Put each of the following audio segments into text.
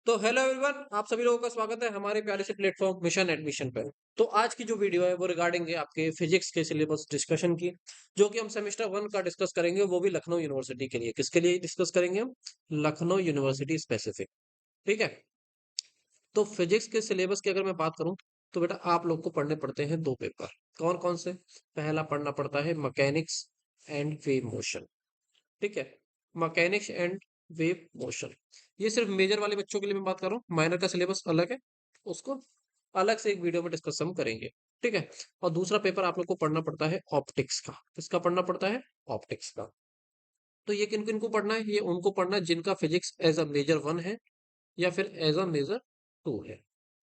तो hello everyone, आप सभी लोगों का स्वागत है हमारे प्यारे से प्लेटफॉर्म मिशन एडमिशन पर। तो आज की जो वीडियो है वो रिगार्डिंग है आपके फिजिक्स के सिलेबस डिस्कशन की, जो कि हम सेमेस्टर 1 का डिस्कस करेंगे, वो भी लखनऊ यूनिवर्सिटी के लिए। किसके लिए डिस्कस करेंगे हम? Lucknow university specific. ठीक है। तो फिजिक्स के सिलेबस की अगर मैं बात करूं तो बेटा आप लोग को पढ़ने पड़ते हैं दो पेपर। कौन कौन से? पहला पढ़ना पड़ता है मैकेनिक्स एंड वेव मोशन। ठीक है। मैकेनिक्स एंड वेव मोशन, ये सिर्फ मेजर वाले बच्चों के लिए मैं बात कर रहा हूँ। माइनर का सिलेबस अलग है, उसको अलग से एक वीडियो में डिस्कस हम करेंगे। ठीक है। और दूसरा पेपर आप लोग को पढ़ना पड़ता है ऑप्टिक्स का। किसका पढ़ना पड़ता है? ऑप्टिक्स का। तो ये किन किन को पढ़ना है? ये उनको पढ़ना है जिनका फिजिक्स एज अ मेजर 1 है या फिर एज अ मेजर 2 है।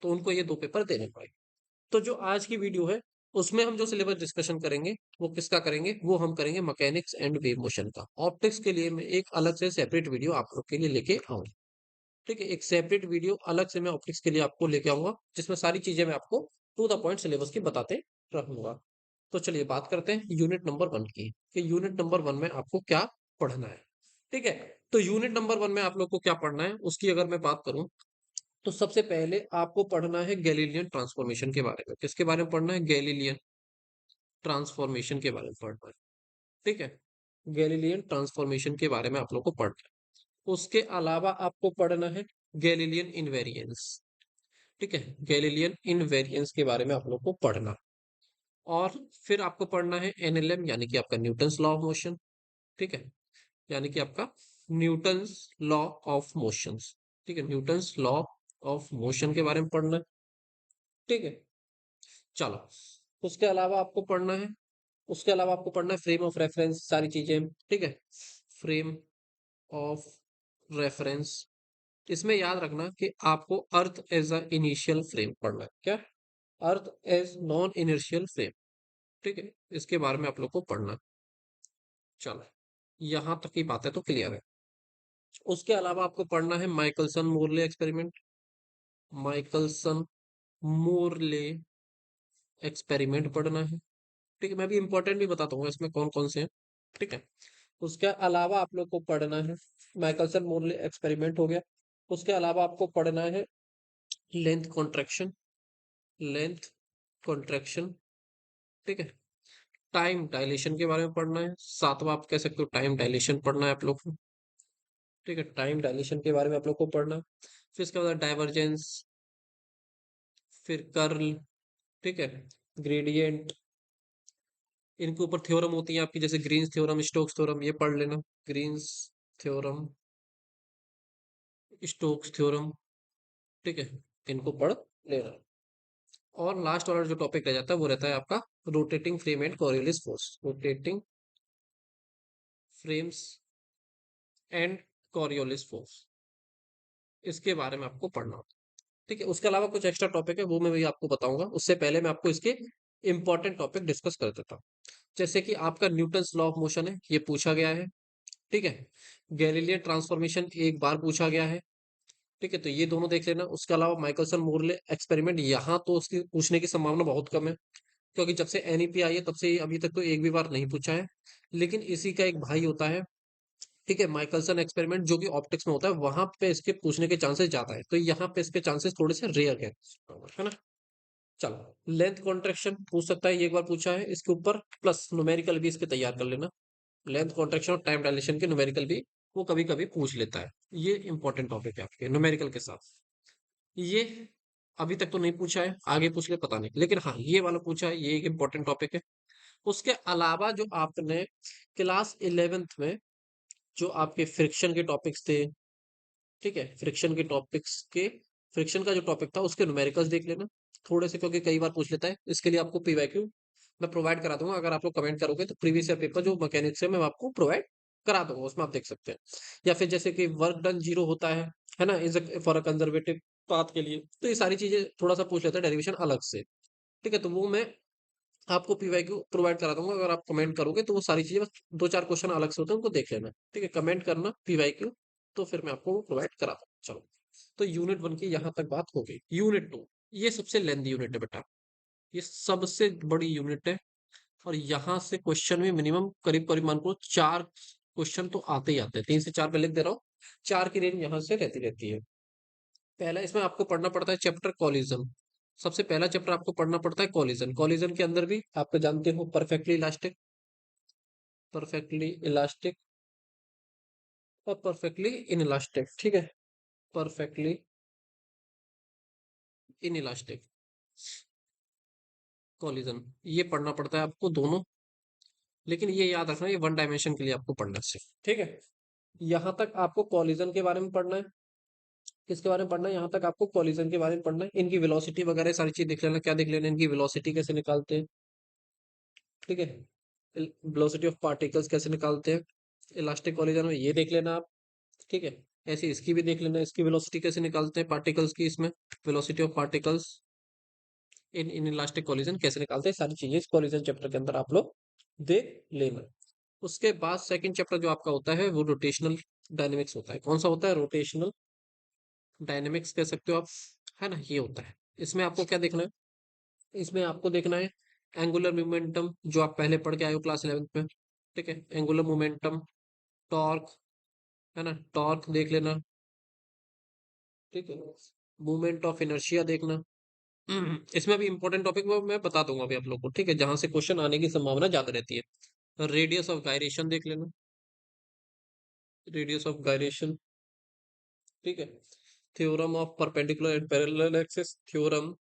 तो उनको ये दो पेपर देने पड़ेंगे। तो जो आज की वीडियो है उसमें हम जो सिलेबस डिस्कशन करेंगे वो किसका करेंगे? वो हम करेंगे मैकेनिक्स एंड वेव मोशन का। ऑप्टिक्स के लिए मैं एक अलग से सेपरेट वीडियो आप लोग के लिए लेके आऊंगा। ठीक है, एक सेपरेट वीडियो अलग से मैं ऑप्टिक्स के लिए आपको लेके आऊंगा, जिसमें सारी चीजें मैं आपको टू द पॉइंट सिलेबस की बताते रहूंगा। तो चलिए बात करते हैं यूनिट नंबर 1 की, कि यूनिट नंबर 1 में आपको क्या पढ़ना है। ठीक है। तो यूनिट नंबर 1 में आप लोग को क्या पढ़ना है उसकी अगर मैं बात करूं तो सबसे पहले आपको पढ़ना है गैलीलियन ट्रांसफॉर्मेशन के बारे में। किसके बारे में पढ़ना है? गैलीलियन ट्रांसफॉर्मेशन के बारे में पढ़ना है। ठीक है। गैलीलियन ट्रांसफॉर्मेशन के बारे में आप लोग को पढ़ना है। उसके अलावा आपको पढ़ना है गैलीलियन इनवेरिएंस। ठीक है। गैलीलियन इनवेरिएंस के बारे में आप लोग को पढ़ना। और फिर आपको पढ़ना है एनएलएम, यानी कि आपका न्यूटन्स लॉ ऑफ मोशन। ठीक है। यानी कि आपका न्यूटन्स लॉ ऑफ मोशंस। ठीक है, न्यूटन्स लॉ ऑफ मोशन के बारे में पढ़ना है। ठीक है। चलो, उसके अलावा आपको पढ़ना है, उसके अलावा आपको पढ़ना है फ्रेम ऑफ रेफरेंस, सारी चीजें। ठीक है। फ्रेम ऑफ रेफरेंस, इसमें याद रखना कि आपको earth as a inertial frame पढ़ना है। क्या? Earth as non inertial frame. ठीक है, इसके बारे में आप लोग को पढ़ना है। चलो, यहां तक की बातें तो क्लियर है। उसके अलावा आपको पढ़ना है Michelson Morley experiment. Michelson Morley experiment पढ़ना है। ठीक है, मैं भी इंपॉर्टेंट भी बताता हूँ इसमें कौन कौन से हैं। ठीक है। उसके अलावा आप लोग को पढ़ना है माइकलसन मोरले एक्सपेरिमेंट हो गया। उसके अलावा आपको पढ़ना है लेंथ कॉन्ट्रैक्शन। Length contraction. ठीक है। टाइम डायलेशन के बारे में पढ़ना है। सातवां आप कह सकते हो टाइम डायलेशन पढ़ना है आप लोग को। ठीक है, टाइम डायलेशन के बारे में आप लोग को पढ़ना है। फिर इसके बाद डाइवर्जेंस, फिर कर्ल। ठीक है, ग्रेडियंट। इनके ऊपर थ्योरम होती है आपकी, जैसे ग्रीन्स थ्योरम, स्टोक्स थ्योरम, ये पढ़ लेना। Green's theorem, Stokes theorem. ठीक है, इनको पढ़ लेना। और लास्ट वाला जो टॉपिक रह जाता है वो रहता है आपका rotating frame and Coriolis force. Rotating frames and Coriolis force, इसके बारे में आपको पढ़ना होता है। ठीक है। उसके अलावा कुछ एक्स्ट्रा टॉपिक है वो मैं भी आपको बताऊंगा, उससे पहले मैं आपको इसके इंपॉर्टेंट टॉपिक डिस्कस कर देता हूँ। जैसे कि आपका न्यूटन्स लॉ ऑफ मोशन है, ये पूछा गया है। ठीक है। गैलीलियन ट्रांसफॉर्मेशन एक बार पूछा गया है। ठीक है, तो ये दोनों देख लेना। उसके अलावा माइकलसन मोरले एक्सपेरिमेंट, यहाँ तो उसकी पूछने की संभावना बहुत कम है, क्योंकि जब से एनईपी आई है तब से अभी तक तो एक भी बार नहीं पूछा है। लेकिन इसी का एक भाई होता है, ठीक है, माइकलसन एक्सपेरिमेंट, जो कि ऑप्टिक्स में होता है, वहां पे इसके पूछने के चांसेस ज्यादा है, तो यहाँ पे इसके चांसेस थोड़े से रेयर है ना। चलो, लेंथ कॉन्ट्रैक्शन पूछ सकता है, ये एक बार पूछा है इसके ऊपर, प्लस न्यूमेरिकल भी इसके तैयार कर लेना। लेंथ कॉन्ट्रैक्शन और टाइम डायलेशन के न्यूमेरिकल भी वो कभी कभी पूछ लेता है। ये इंपॉर्टेंट टॉपिक है आपके न्यूमेरिकल के साथ। ये अभी तक तो नहीं पूछा है, आगे पूछ ले पता नहीं, लेकिन हाँ ये वाला पूछा है, ये एक इंपॉर्टेंट टॉपिक है। उसके अलावा जो आपने क्लास 11th में जो आपके फ्रिक्शन के टॉपिक्स थे, ठीक है, फ्रिक्शन के टॉपिक्स के, फ्रिक्शन का जो टॉपिक था उसके न्यूमेरिकल्स देख लेना थोड़े से, क्योंकि कई बार पूछ लेता है। इसके लिए आपको पीवाईक्यू मैं प्रोवाइड करा दूंगा, अगर आप लोग कमेंट करोगे तो प्रीवियस ईयर पेपर जो मैकेनिक्स है मैं आपको प्रोवाइड करा दूंगा, उसमें आप देख सकते हैं। या फिर जैसे कि वर्क डन जीरो होता है ना, is for a conservative path के लिए, तो ये सारी चीजें थोड़ा सा पूछ लेता है डेरिवेशन अलग से। ठीक है, तो वो मैं आपको पीवाईक्यू प्रोवाइड करा दूंगा, अगर आप कमेंट करोगे तो वो सारी चीजें, बस दो चार क्वेश्चन अलग से होते हैं, उनको देख लेना। ठीक है, कमेंट करना पीवाईक्यू, तो फिर मैं आपको वो प्रोवाइड करा दूंगा। चलो, तो यूनिट 1 की यहाँ तक बात हो गई। यूनिट 2, ये सबसे लेंथी यूनिट है बेटा, ये सबसे बड़ी यूनिट है। और यहाँ से क्वेश्चन में मिनिमम करीब करीब मान को 4 क्वेश्चन तो आते ही आते हैं, 3 से 4 पे लिख दे रहा हूँ, 4 की रेंज यहाँ से रहती रहती है। पहला इसमें आपको पढ़ना पड़ता है चैप्टर कॉलिजन। सबसे पहला चैप्टर आपको पढ़ना पड़ता है कॉलिजन। कॉलिजन के अंदर भी आप तो जानते हो परफेक्टली इलास्टिक, परफेक्टली इलास्टिक और परफेक्टली इनइलास्टिक, ठीक है। परफेक्टली इनइलास्टिक कॉलिजन, ये पढ़ना पड़ता है आपको दोनों। लेकिन ये याद रखना, ये वन डायमेंशन के लिए आपको पढ़ना है सिर्फ, ठीक है। यहाँ तक आपको कॉलिजन के बारे में पढ़ना है। किसके बारे में पढ़ना है? यहाँ तक आपको कॉलिजन के बारे में पढ़ना है। इनकी वेलोसिटी वगैरह सारी चीज देख लेना। क्या देख लेना? इनकी वेलोसिटी कैसे निकालते हैं, ठीक है। वेलोसिटी ऑफ पार्टिकल्स कैसे निकालते हैं इलास्टिक कॉलिजन में, ये देख लेना आप, ठीक है। ऐसे इसकी भी देख लेना, इसकी वेलोसिटी कैसे निकालते हैं पार्टिकल्स की, इसमें velocity of particles in in elastic collision कैसे निकालते हैं, सारी चीजें इस कॉलिजन चैप्टर के अंदर आप लोग देख लेना। उसके बाद सेकंड चैप्टर जो आपका होता है वो रोटेशनल डायनेमिक्स होता है। कौन सा होता है? रोटेशनल डायनेमिक्स कह सकते हो आप, है ना, ये होता है। इसमें आपको क्या देखना है? इसमें आपको देखना है एंगुलर मोमेंटम, जो आप पहले पढ़ के आए हो क्लास 11th में, ठीक है। एंगुलर मोमेंटम, टॉर्क, है ना, टॉर्क देख लेना, ठीक है। मूवमेंट ऑफ इनर्शिया देखना। इसमें भी इंपॉर्टेंट टॉपिक वो मैं बता दूंगा अभी आप लोग को, ठीक है, जहां से क्वेश्चन आने की संभावना ज्यादा रहती है। रेडियस ऑफ गायरेशन देख लेना, रेडियस ऑफ गायरेशन, ठीक है। Theorem of perpendicular and parallel axis, theorem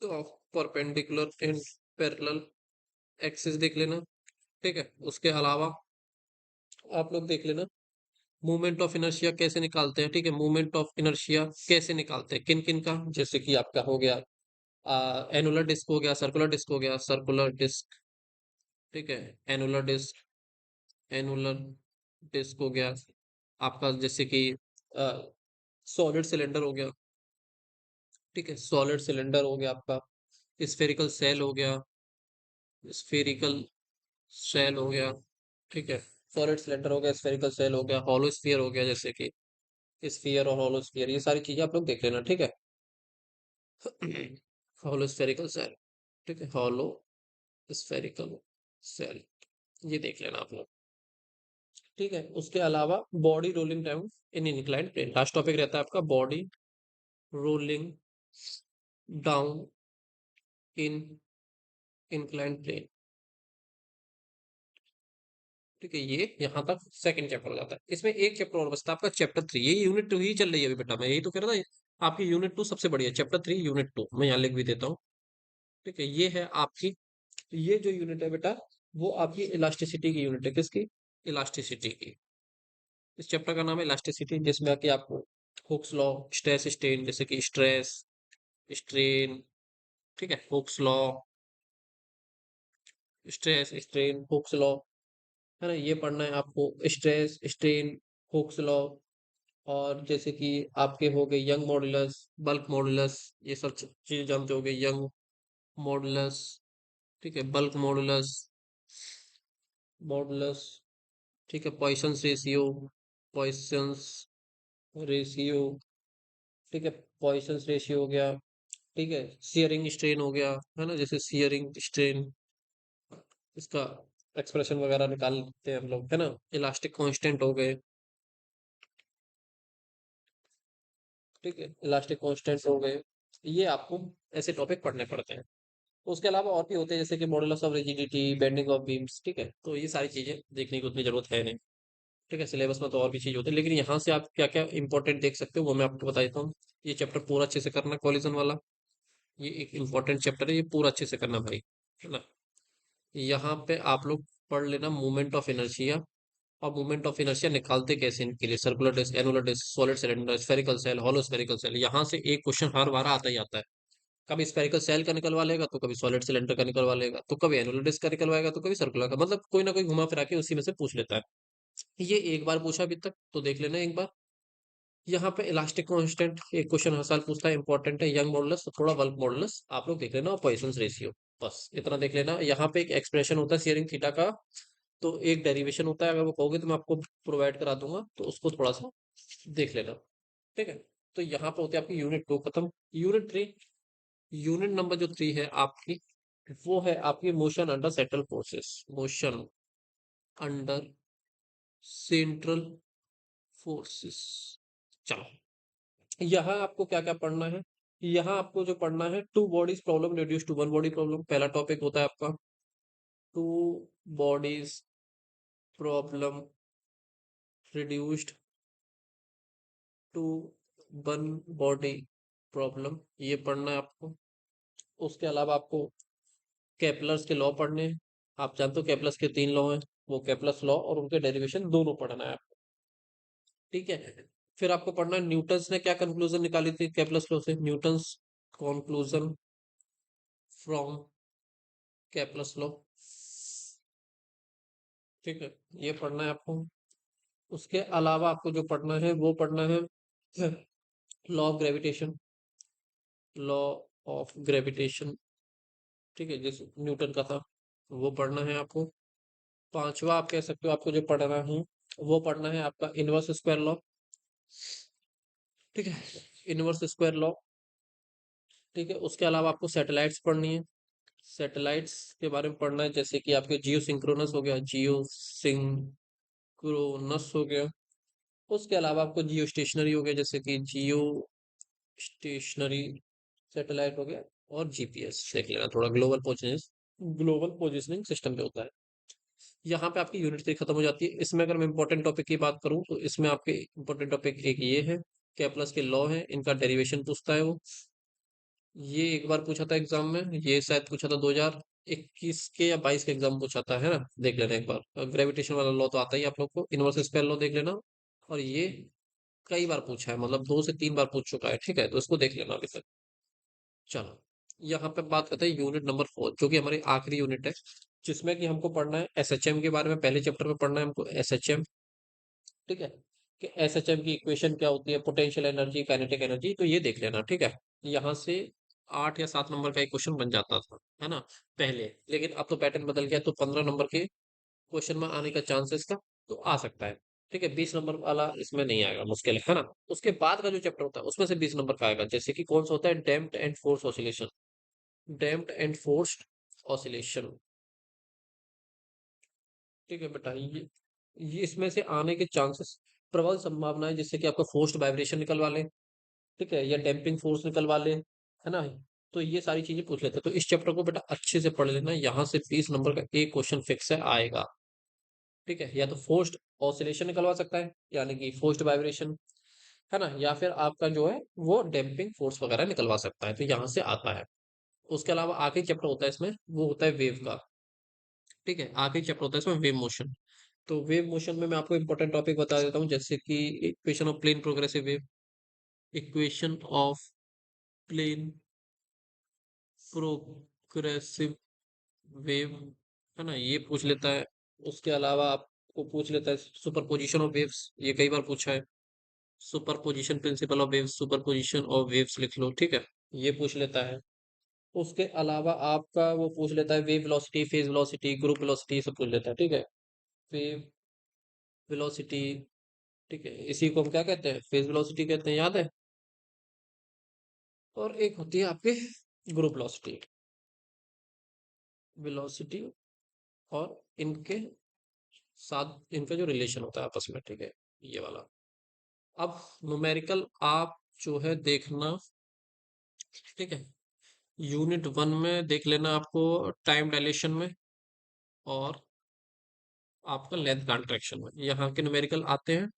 of perpendicular and parallel axis देख लेना, ठीक है। उसके अलावा आप लोग देख लेना मूवमेंट ऑफ इनर्शिया कैसे निकालते हैं, ठीक है। मूवमेंट ऑफ इनर्शिया कैसे निकालते हैं, किन किन का, जैसे कि आपका हो गया एनुलर डिस्क हो गया, सर्कुलर डिस्क हो गया, सर्कुलर डिस्क, ठीक है। एनुलर डिस्क, एनुलर डिस्क हो गया आपका, जैसे कि सॉलिड सिलेंडर हो गया, ठीक है। सॉलिड सिलेंडर हो गया आपका, स्फेरिकल सेल हो गया, स्फेरिकल सेल हो गया, ठीक है। सॉलिड सिलेंडर हो गया, स्फेरिकल सेल हो गया, हॉलो स्फीयर हो गया, जैसे कि स्फीयर और हॉलो स्फीयर, ये सारी चीजें आप लोग देख लेना, ठीक है। हॉलो स्फेरिकल सेल, ठीक है, हॉलो स्फेरिकल सेल, ये देख लेना आप लोग, ठीक है। उसके अलावा body rolling down in inclined plane, last topic रहता है आपका body rolling down in inclined plane, ठीक है। ये यहाँ तक सेकंड चैप्टर हो जाता है। इसमें एक चैप्टर और बचता है आपका, चैप्टर 3। ये यूनिट 2 ही चल रही है अभी बेटा, मैं यही तो कह रहा था आपकी यूनिट 2 सबसे बढ़िया, चैप्टर 3 यूनिट 2 मैं यहाँ लिख भी देता हूँ, ठीक है। ये है आपकी, ये जो यूनिट है बेटा, वो आपकी इलास्टिसिटी की यूनिट है। किसकी? इलास्टिसिटी की। इस चैप्टर का नाम है इलास्टिसिटी, जिसमें कि आपको हुक्स लॉ, स्ट्रेस स्ट्रेन, जैसे कि स्ट्रेस स्ट्रेन, ठीक है, Hooke's law, stress strain, Hooke's law, है ना, ये पढ़ना है आपको। स्ट्रेस स्ट्रेन, हुक्स लॉ, और जैसे कि आपके हो गए यंग मॉडुलस, बल्क मॉडुलस, ये सब चीजें जानते हो गए। यंग मॉडुलस, ठीक है, बल्क मॉडुलस, मॉडुलस, ठीक है, पॉइसंस रेशियो, पॉइसंस रेशियो, ठीक है, पॉइसंस रेशियो हो गया, ठीक है। सियरिंग स्ट्रेन हो गया, है ना, जैसे सियरिंग स्ट्रेन, इसका एक्सप्रेशन वगैरह निकालते हैं हम लोग, है ना। इलास्टिक कांस्टेंट हो गए, ठीक है, इलास्टिक कांस्टेंट हो गए। ये आपको ऐसे टॉपिक पढ़ने पड़ते हैं। उसके अलावा और भी होते हैं, जैसे कि modulus of rigidity, bending of beams, ठीक है। तो ये सारी चीजें देखने की उतनी जरूरत है नहीं, ठीक है। सिलेबस में तो और भी चीज होती है, लेकिन यहाँ से आप क्या क्या इंपॉर्टेंट देख सकते हो वो मैं आपको बता देता हूँ। ये चैप्टर पूरा अच्छे से करना, कॉलिजन वाला, ये एक इंपॉर्टेंट चैप्टर है, ये पूरा अच्छे से करना भाई, है ना। यहाँ पे आप लोग पढ़ लेना मूवमेंट ऑफ इनर्शिया, और मूवमेंट ऑफ इनर्शिया निकालते कैसे इनके लिए, circular disc, annular disc, solid cylinder, spherical shell, hollow spherical shell. यहाँ से एक क्वेश्चन हर बार आता ही आता है। कभी स्फेरिकल सेल का निकलवा लेगा, तो कभी सॉलिड सिलेंडर का निकलवा लेगा, तो कभी एनुलर डिस्क का निकलवाएगा, तो कभी सर्कुलर का, मतलब कोई ना कोई घुमा फिरा के उसी में से पूछ लेता है। ये एक बार पूछा अभी तक, तो देख लेना एक बार। यहाँ पे इलास्टिक कांस्टेंट एक क्वेश्चन हर साल पूछता है, इंपॉर्टेंट है। यंग मॉडुलस, तो थोड़ा बल्क मॉडुलस आप लोग देख लेना, और पॉइसंस रेशियो, बस इतना देख लेना। यहाँ पे एक एक्सप्रेशन होता है सियरिंग थीटा का, तो एक डेरिवेशन होता है, अगर वो कहोगे तो मैं आपको प्रोवाइड करा दूंगा, तो उसको थोड़ा सा देख लेना, ठीक है। तो यहाँ पे होती है आपकी यूनिट 2 खत्म। यूनिट 3, यूनिट नंबर जो 3 है आपकी, वो है आपकी motion under central forces, motion under central forces. चलो, यहाँ आपको क्या क्या पढ़ना है? यहाँ आपको जो पढ़ना है, two bodies problem reduce to one body problem, पहला टॉपिक होता है आपका। Two bodies problem reduced to one body problem, ये पढ़ना है आपको। उसके अलावा आपको केपलर्स के लॉ पढ़ने हैं। आप जानते हो केपलर्स के 3 लॉ हैं, वो केपलर्स लॉ और उनके डेरिवेशन दोनों पढ़ना है आपको। ठीक है। फिर आपको पढ़ना है न्यूटन्स ने क्या कंक्लूजन निकाली थी केपलर्स लॉ से, Newton's conclusion from Kepler's law. ठीक है, ये पढ़ना है आपको। उसके अलावा आपको जो पढ़ना है वो पढ़ना है law of gravitation, law of gravitation. ठीक है, जिस न्यूटन का था वो पढ़ना है आपको। पांचवा आप कह सकते हो आपको जो पढ़ना है वो पढ़ना है आपका इनवर्स स्क्वायर लॉ। ठीक है, इनवर्स स्क्वायर लॉ। ठीक है, उसके अलावा आपको सैटेलाइट्स पढ़नी है। सैटेलाइट्स के बारे में पढ़ना है, जैसे कि आपके जियो सिंक्रोनस हो गया, जियो सिंक्रोनस हो गया। उसके अलावा आपको जियो स्टेशनरी हो गया, जैसे कि जियो स्टेशनरी सैटेलाइट हो गया। और जीपीएस देख लेना, थोड़ा ग्लोबल पोजिशनिंग सिस्टम पे होता है। यहाँ पे आपकी यूनिट 3 खत्म हो जाती है। इसमें अगर मैं इंपॉर्टेंट टॉपिक की बात करूँ तो इसमें आपके इंपॉर्टेंट टॉपिक एक ये है, कैपलस के लॉ है, इनका डेरिवेशन पूछता है वो। ये एक बार पूछा था एग्जाम में, ये शायद पूछा था 2021 के या 22 के एग्जाम पूछा था, है ना, देख लेना एक बार। ग्रेविटेशन वाला लॉ तो आता ही आप लोग को, इनवर्स स्क्वायर लॉ देख लेना। और ये कई बार पूछा है, मतलब 2 से 3 बार पूछ चुका है। ठीक है, तो इसको देख लेना अभी तक। चलो, यहाँ पे बात करते हैं यूनिट नंबर 4, जो कि हमारी आखिरी यूनिट है, जिसमें कि हमको पढ़ना है एसएचएम के बारे में। पहले चैप्टर में पढ़ना है हमको एसएचएम। ठीक है, कि एसएचएम की इक्वेशन क्या होती है, पोटेंशियल एनर्जी, काइनेटिक एनर्जी, तो ये देख लेना। ठीक है, यहाँ से 8 या 7 नंबर का एक क्वेश्चन बन जाता था, है ना, पहले। लेकिन अब तो पैटर्न बदल गया, तो 15 नंबर के क्वेश्चन में आने का चांसेस का तो आ सकता है। ठीक है, 20 नंबर वाला इसमें नहीं आएगा, मुश्किल है ना। उसके बाद का जो चैप्टर होता है उसमें से 20 नंबर का आएगा, जैसे कि कौन सा होता है, damped and force oscillation. Damped and forced oscillation. ठीक है बेटा, ये इसमें से आने के चांसेस, प्रबल संभावना है, जिससे कि आपका फोर्स्ड वाइब्रेशन निकलवा ले। ठीक है, या डैम्पिंग फोर्स निकलवा ले, है ना। तो ये सारी चीजें पूछ लेते हैं, तो इस चैप्टर को बेटा अच्छे से पढ़ लेना, यहाँ से 20 नंबर का एक क्वेश्चन फिक्स है आएगा। ठीक है, या तो फोर्स्ड ऑसिलेशन निकलवा सकता है, यानी कि फोर्स्ड वाइब्रेशन, है ना, या फिर आपका जो है वो डैम्पिंग फोर्स वगैरह निकलवा सकता है, तो यहाँ से आता है। उसके अलावा आखिरी चैप्टर होता है इसमें, वो होता है वेव का। ठीक है, आखिरी चैप्टर होता है इसमें वेव मोशन। तो वेव मोशन में मैं आपको इंपॉर्टेंट टॉपिक बता देता हूँ, जैसे कि equation of plane progressive wave, equation of plane progressive wave, है ना, ये पूछ लेता है। उसके अलावा आपको पूछ लेता है सुपरपोजिशन ऑफ वेव्स, ये कई बार पूछा है। Superposition principle of waves, superposition of waves लिख लो। ठीक है, ये पूछ लेता है। उसके अलावा आपका वो पूछ लेता है wave velocity, phase velocity, group velocity, ये सब पूछ लेता है। ठीक है, वेव वेलोसिटी। ठीक है, इसी को हम क्या कहते हैं, फेज वेलोसिटी कहते हैं, याद है। और एक होती है आपकी ग्रुप वेलोसिटी, वेलोसिटी, और इनके साथ इनका जो रिलेशन होता है आपस में। ठीक है, ये वाला। अब न्यूमेरिकल आप जो है देखना। ठीक है, यूनिट 1 में देख लेना आपको, टाइम डायलेशन में, और आपका लेंथ कॉन्ट्रैक्शन में, यहाँ के न्यूमेरिकल आते हैं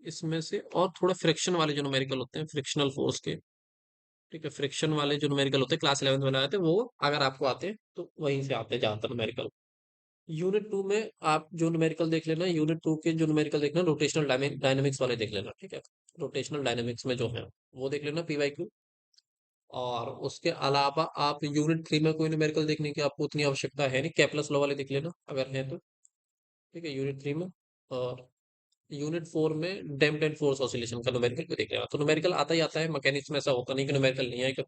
इसमें से। और थोड़ा फ्रिक्शन वाले जो न्यूमेरिकल होते हैं, फ्रिक्शनल फोर्स के। ठीक है, फ्रिक्शन वाले जो न्यूमेरिकल होते हैं क्लास 11th में आए थे वो, अगर आपको आते हैं तो वहीं से आते हैं ज्यादातर न्यूमेरिकल। यूनिट 2 में आप जो न्यूमेरिकल देख लेना, यूनिट 2 के जो न्यूमेरिकल देखना, रोटेशनल डायनेमिक्स वाले देख लेना। ठीक है, रोटेशनल डायनेमिक्स में जो है वो देख लेना, पीवाईक्यू। और उसके अलावा आप यूनिट 3 में कोई न्यूमेरिकल देखने की आपको उतनी आवश्यकता है नहीं, कैपलस लॉ वाले देख लेना अगर है तो। ठीक है, यूनिट 3 में। और यूनिट 4 में डैम्प्ड एंड फोर्स ऑसिलेशन का न्यूमेरिकल को देख लेना। तो न्यूमेरिकल आता ही आता है, मैकेनिक्स में ऐसा होता नहीं कि न्यूमेरिकल नहीं आएगा।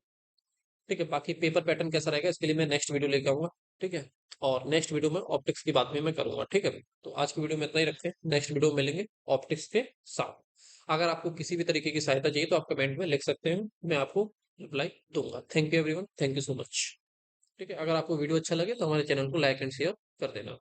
ठीक है, बाकी पेपर पैटर्न कैसा रहेगा इसके लिए मैं नेक्स्ट वीडियो लेके आऊंगा। ठीक है, और नेक्स्ट वीडियो में ऑप्टिक्स की बात भी मैं करूंगा। ठीक है, तो आज की वीडियो में इतना ही रखते हैं, नेक्स्ट वीडियो में मिलेंगे ऑप्टिक्स के साथ। अगर आपको किसी भी तरीके की सहायता चाहिए तो आप कमेंट में लिख सकते हैं, मैं आपको रिप्लाई दूंगा। Thank you everyone, thank you so much. ठीक है, अगर आपको वीडियो अच्छा लगे तो हमारे चैनल को लाइक एंड शेयर कर देना।